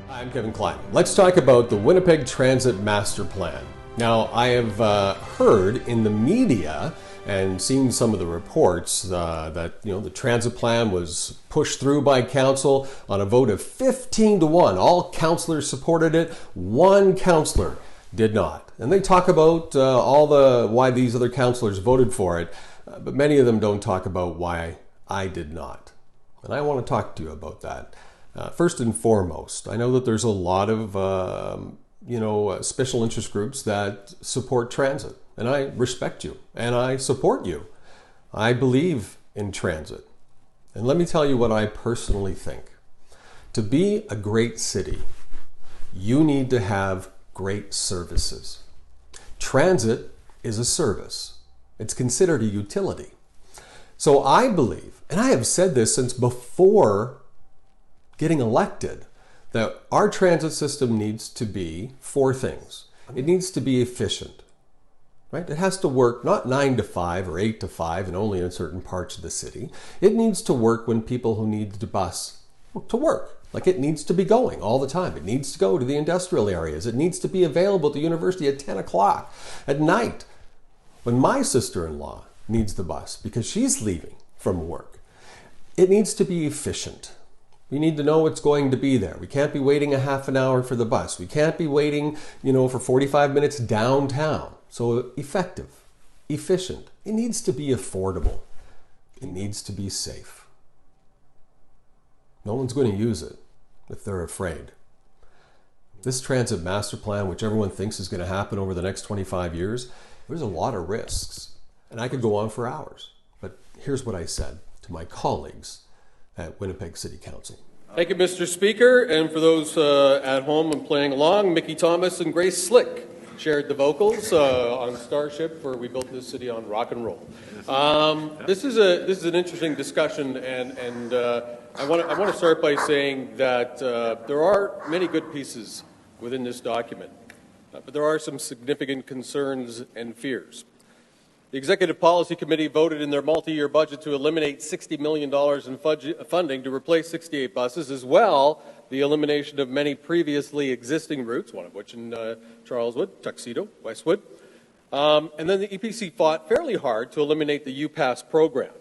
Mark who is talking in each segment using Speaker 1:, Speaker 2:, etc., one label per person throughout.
Speaker 1: I'm Kevin Klein. Let's talk about the Winnipeg Transit Master Plan. Now, I have heard in the media and seen some of the reports that the transit plan was pushed through by council on a vote of 15-1. All councillors supported it. One councillor did not. And they talk about why these other councillors voted for it, but many of them don't talk about why I did not. And I want to talk to you about that. First and foremost, I know that there's a lot of special interest groups that support transit, and I respect you and I support you. I believe in transit. And let me tell you what I personally think. To be a great city, you need to have great services. Transit is a service. It's considered a utility. So I believe, and I have said this since before getting elected, that our transit system needs to be four things. It needs to be efficient, right? It has to work not 9 to 5 or 8 to 5 and only in certain parts of the city. It needs to work when people who need the bus to work. Like, it needs to be going all the time. It needs to go to the industrial areas. It needs to be available at the university at 10 o'clock at night when my sister-in-law needs the bus because she's leaving from work. It needs to be efficient. We need to know it's going to be there. We can't be waiting a half an hour for the bus. We can't be waiting, for 45 minutes downtown. So effective, efficient. It needs to be affordable. It needs to be safe. No one's going to use it if they're afraid. This transit master plan, which everyone thinks is going to happen over the next 25 years, there's a lot of risks. And I could go on for hours. But here's what I said to my colleagues at Winnipeg City Council.
Speaker 2: Thank you, Mr. Speaker. And for those at home and playing along, Mickey Thomas and Grace Slick shared the vocals on Starship for We Built This City on Rock and Roll. This is an interesting discussion, and I want to start by saying that there are many good pieces within this document, but there are some significant concerns and fears. The Executive Policy Committee voted in their multi-year budget to eliminate $60 million in funding to replace 68 buses, as well the elimination of many previously existing routes, one of which in Charleswood, Tuxedo, Westwood. And then the EPC fought fairly hard to eliminate the UPass program.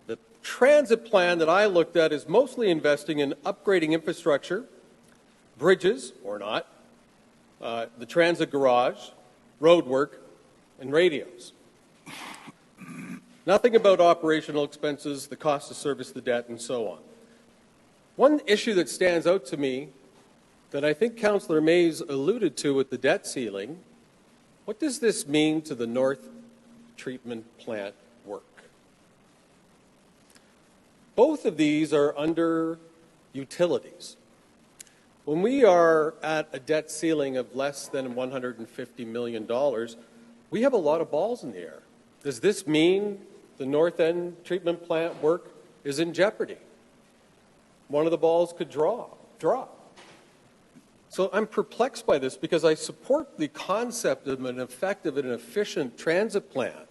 Speaker 2: The transit plan that I looked at is mostly investing in upgrading infrastructure, bridges, or not, the transit garage, road work, and radios. Nothing about operational expenses, the cost to service the debt, and so on. One issue that stands out to me that I think Councillor Mays alluded to with the debt ceiling, what does this mean to the North Treatment Plant work? Both of these are under utilities. When we are at a debt ceiling of less than $150 million, we have a lot of balls in the air. Does this mean the North End treatment plant work is in jeopardy? One of the balls could drop. So I'm perplexed by this because I support the concept of an effective and efficient transit plan.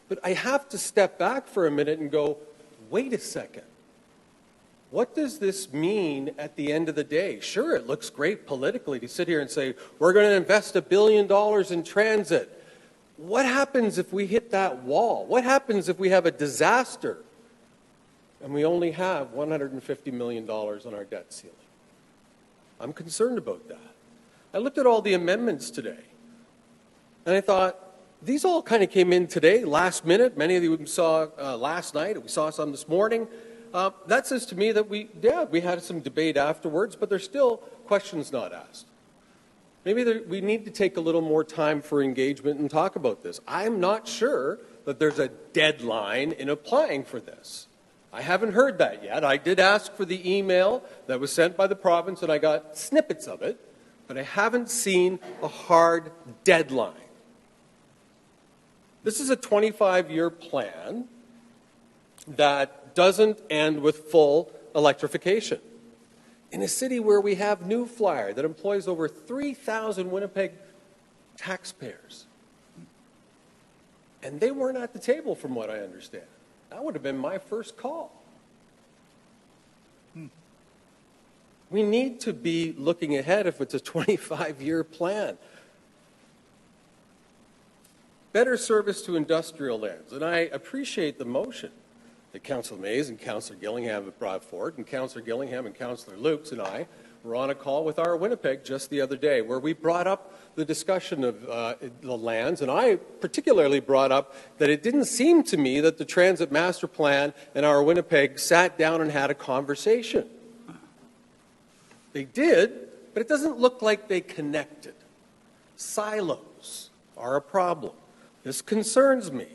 Speaker 2: But I have to step back for a minute and go, wait a second. What does this mean at the end of the day? Sure, it looks great politically to sit here and say, we're going to invest $1 billion in transit. What happens if we hit that wall? What happens if we have a disaster and we only have $150 million on our debt ceiling? I'm concerned about that. I looked at all the amendments today, and I thought, these all kind of came in today, last minute. Many of you saw last night, we saw some this morning. That says to me that we had some debate afterwards, but there's still questions not asked. Maybe we need to take a little more time for engagement and talk about this. I'm not sure that there's a deadline in applying for this. I haven't heard that yet. I did ask for the email that was sent by the province, and I got snippets of it, but I haven't seen a hard deadline. This is a 25-year plan that doesn't end with full electrification. In a city where we have New Flyer that employs over 3,000 Winnipeg taxpayers. And they weren't at the table from what I understand. That would have been my first call. We need to be looking ahead if it's a 25-year plan. Better service to industrial lands. And I appreciate the motion that Councillor Mays and Councillor Gillingham have brought forward, and Councillor Gillingham and Councillor Lukes and I were on a call with our Winnipeg just the other day where we brought up the discussion of the lands, and I particularly brought up that it didn't seem to me that the Transit Master Plan and our Winnipeg sat down and had a conversation. They did, but it doesn't look like they connected. Silos are a problem. This concerns me.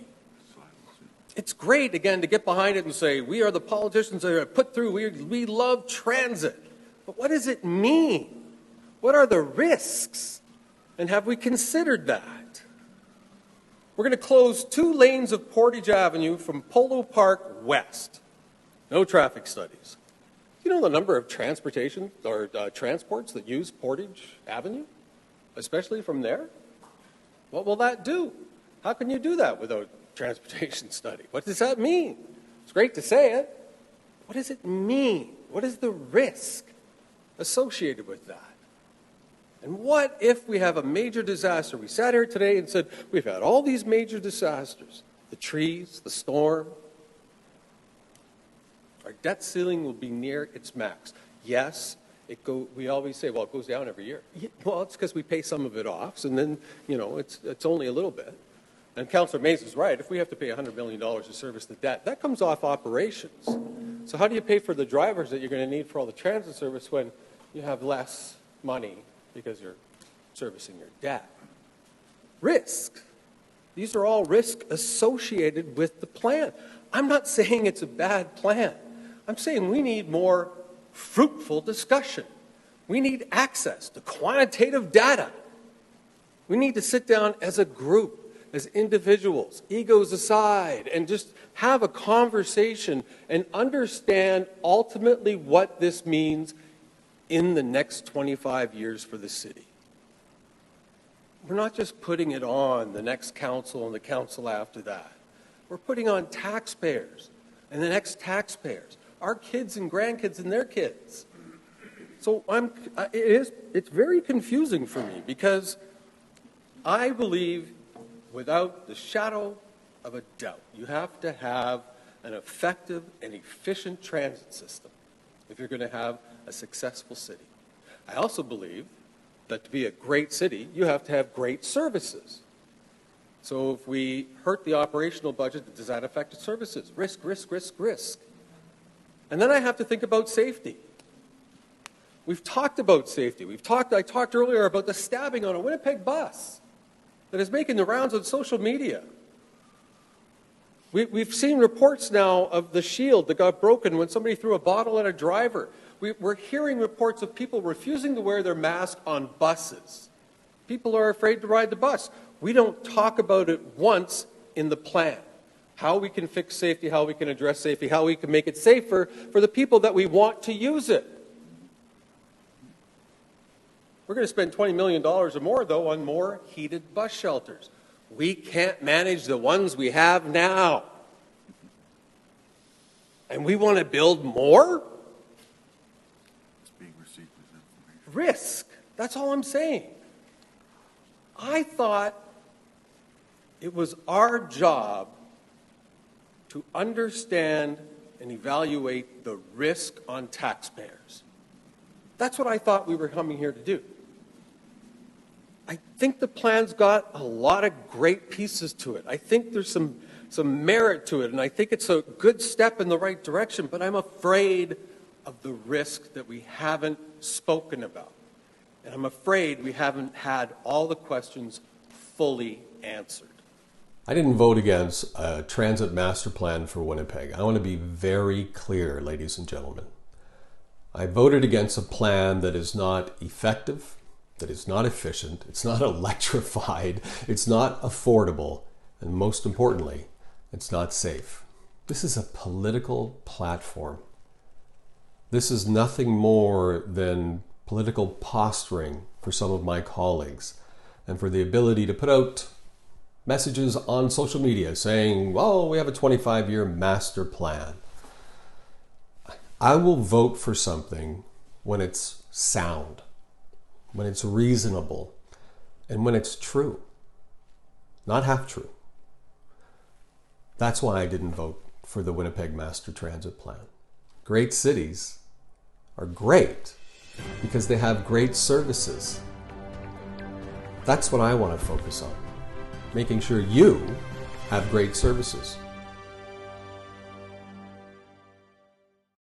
Speaker 2: It's great, again, to get behind it and say, we are the politicians that are put through, we love transit. But what does it mean? What are the risks? And have we considered that? We're going to close 2 lanes of Portage Avenue from Polo Park west. No traffic studies. Do you know the number of transportation or transports that use Portage Avenue, especially from there? What will that do? How can you do that without transportation study? What does that mean? It's great to say it. What does it mean? What is the risk associated with that? And what if we have a major disaster? We sat here today and said, we've had all these major disasters. The trees, the storm. Our debt ceiling will be near its max. Yes, we always say, well, it goes down every year. Well, it's because we pay some of it off, and then, it's only a little bit. And Councillor Mays is right. If we have to pay $100 million to service the debt, that comes off operations. So how do you pay for the drivers that you're going to need for all the transit service when you have less money because you're servicing your debt? Risk. These are all risks associated with the plan. I'm not saying it's a bad plan. I'm saying we need more fruitful discussion. We need access to quantitative data. We need to sit down as a group, as individuals, egos aside, and just have a conversation and understand ultimately what this means in the next 25 years for the city. We're not just putting it on the next council and the council after that. We're putting on taxpayers and the next taxpayers, our kids and grandkids and their kids. So it's very confusing for me because I believe without the shadow of a doubt, you have to have an effective and efficient transit system if you're going to have a successful city. I also believe that to be a great city, you have to have great services. So if we hurt the operational budget, does that affect the services? Risk, risk, risk, risk. And then I have to think about safety. We've talked about safety. I talked earlier about the stabbing on a Winnipeg bus that is making the rounds on social media. We've seen reports now of the shield that got broken when somebody threw a bottle at a driver. We're hearing reports of people refusing to wear their mask on buses. People are afraid to ride the bus. We don't talk about it once in the plan. How we can fix safety, how we can address safety, how we can make it safer for the people that we want to use it. We're going to spend $20 million or more, though, on more heated bus shelters. We can't manage the ones we have now. And we want to build more?
Speaker 3: It's being received as information.
Speaker 2: Risk. That's all I'm saying. I thought it was our job to understand and evaluate the risk on taxpayers. That's what I thought we were coming here to do. I think the plan's got a lot of great pieces to it. I think there's some merit to it, and I think it's a good step in the right direction, but I'm afraid of the risk that we haven't spoken about. And I'm afraid we haven't had all the questions fully answered.
Speaker 1: I didn't vote against a transit master plan for Winnipeg. I want to be very clear, ladies and gentlemen. I voted against a plan that is not effective, that is not efficient, it's not electrified, it's not affordable, and most importantly, it's not safe. This is a political platform. This is nothing more than political posturing for some of my colleagues and for the ability to put out messages on social media saying, well, we have a 25-year master plan. I will vote for something when it's sound, when it's reasonable, and when it's true, not half true. That's why I didn't vote for the Winnipeg Master Transit Plan. Great cities are great because they have great services. That's what I want to focus on, making sure you have great services.